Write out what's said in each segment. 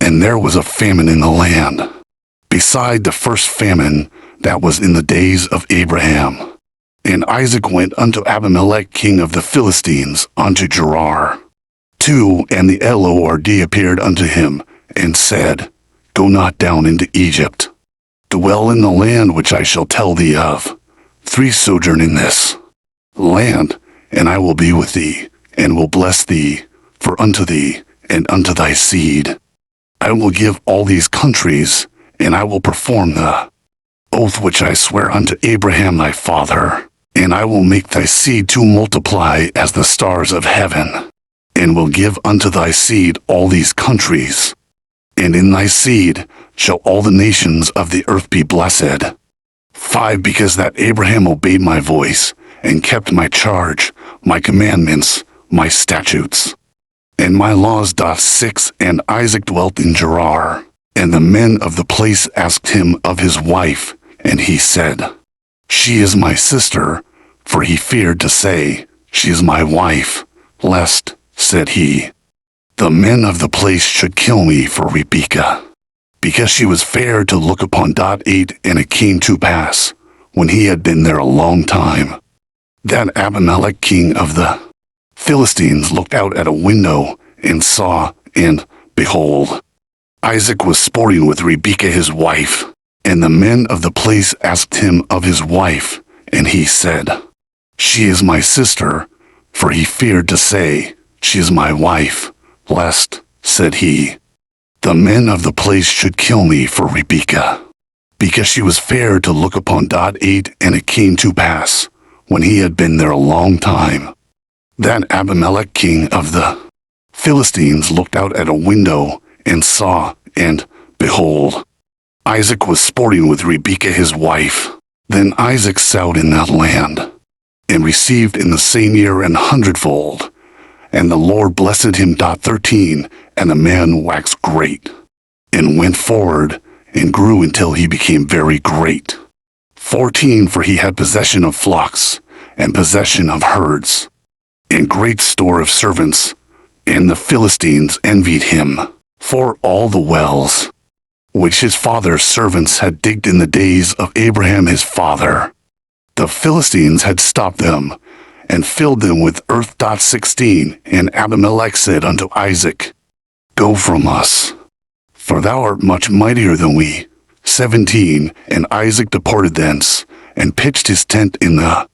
And there was a famine in the land, beside the first famine that was in the days of Abraham. And Isaac went unto Abimelech king of the Philistines unto Gerar. 2 And the Lord appeared unto him, and said, Go not down into Egypt. Dwell in the land which I shall tell thee of. 3 Sojourn in this land, and I will be with thee, and will bless thee, for unto thee and unto thy seed I will give all these countries, and I will perform the oath which I swear unto Abraham thy father. And I will make thy seed to multiply as the stars of heaven, and will give unto thy seed all these countries. And in thy seed shall all the nations of the earth be blessed. 5 Because that Abraham obeyed my voice, and kept my charge, my commandments, my statutes, and my laws. 6 And Isaac dwelt in Gerar. And the men of the place asked him of his wife, and he said, She is my sister, for he feared to say, She is my wife, lest, said he, the men of the place should kill me for Rebekah, because she was fair to look upon. 8 And it came to pass, when he had been there a long time, that Abimelech king of the Philistines looked out at a window, and saw, and, behold, Isaac was sporting with Rebekah his wife. And the men of the place asked him of his wife, and he said, She is my sister, for he feared to say, She is my wife, lest, said he, the men of the place should kill me for Rebekah, because she was fair to look upon. 8 And it came to pass, when he had been there a long time, that Abimelech king of the Philistines looked out at a window, and saw, and, behold, Isaac was sporting with Rebekah his wife. Then Isaac sowed in that land, and received in the same year 100-fold. And the Lord blessed him. 13 And the man waxed great, and went forward, and grew until he became very great. 14 For he had possession of flocks, and possession of herds, and great store of servants, and the Philistines envied him for all the wells which his father's servants had digged in the days of Abraham his father. The Philistines had stopped them, and filled them with earth. 16 And Abimelech said unto Isaac, Go from us, for thou art much mightier than we. 17 And Isaac departed thence, and pitched his tent in the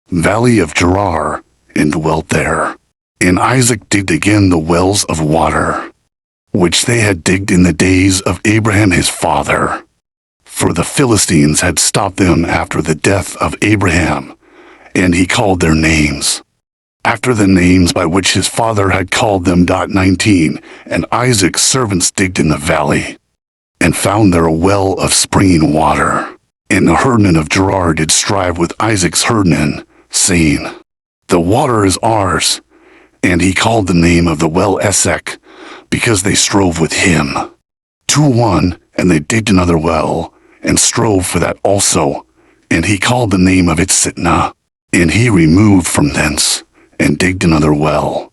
valley of Gerar, and dwelt there. And Isaac digged again the wells of water, which they had digged in the days of Abraham his father. For the Philistines had stopped them after the death of Abraham, and he called their names, after the names by which his father had called them. 19 And Isaac's servants digged in the valley, and found there a well of springing water. And the herdmen of Gerar did strive with Isaac's herdmen, saying, The water is ours. And he called the name of the well Esek, because they strove with him. 2:1 And they digged another well, and strove for that also, and he called the name of it Sitnah. And he removed from thence, and digged another well,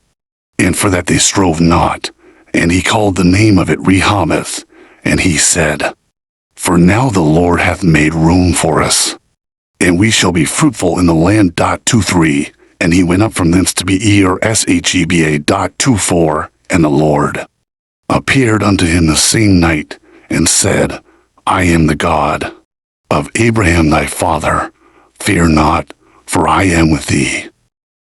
and for that they strove not, and he called the name of it Rehoboth. And he said, For now the Lord hath made room for us, and we shall be fruitful in the land. 2:3 And he went up from thence to be Sheba. 2:4 And the Lord appeared unto him the same night, and said, I am the God of Abraham thy father. Fear not, for I am with thee,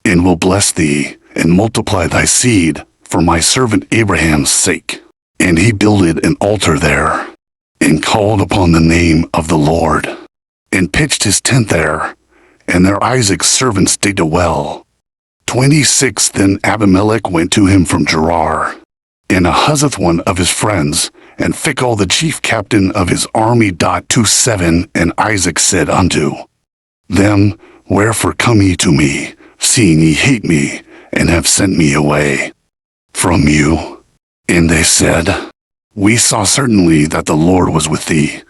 and will bless thee, and multiply thy seed for my servant Abraham's sake. And he builded an altar there, and called upon the name of the Lord, and pitched his tent there. And there Isaac's servants digged a well. 26 Then Abimelech went to him from Gerar, and Ahuzath one of his friends, and Phicol the chief captain of his army. 27 And Isaac said unto them, Wherefore come ye to me, seeing ye hate me, and have sent me away from you? And they said, We saw certainly that the Lord was with thee.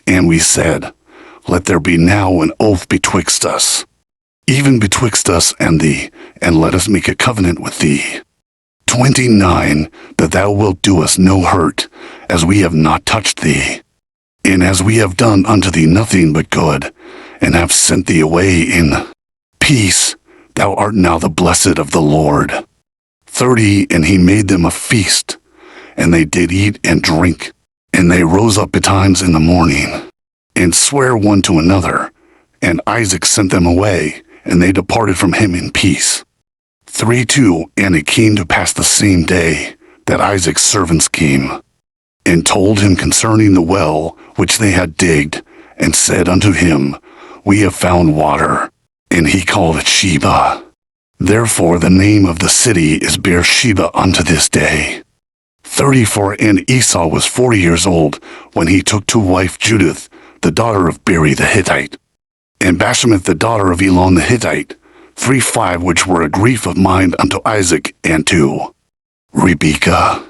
And we said, Let there be now an oath betwixt us, even betwixt us and thee, and let us make a covenant with thee. 29 That thou wilt do us no hurt, as we have not touched thee, and as we have done unto thee nothing but good, and have sent thee away in peace, thou art now the blessed of the Lord. 30, and he made them a feast, and they did eat and drink, and they rose up betimes in the morning, and sware one to another, and Isaac sent them away, and they departed from him in peace. 32, and it came to pass the same day that Isaac's servants came, and told him concerning the well which they had digged, and said unto him, We have found water. And he called it Sheba. Therefore the name of the city is Beersheba unto this day. 34, and Esau was 40 years old when he took to wife Judith, the daughter of Beri the Hittite, and Bashemath the daughter of Elon the Hittite, 3 which were a grief of mind unto Isaac and to Rebekah.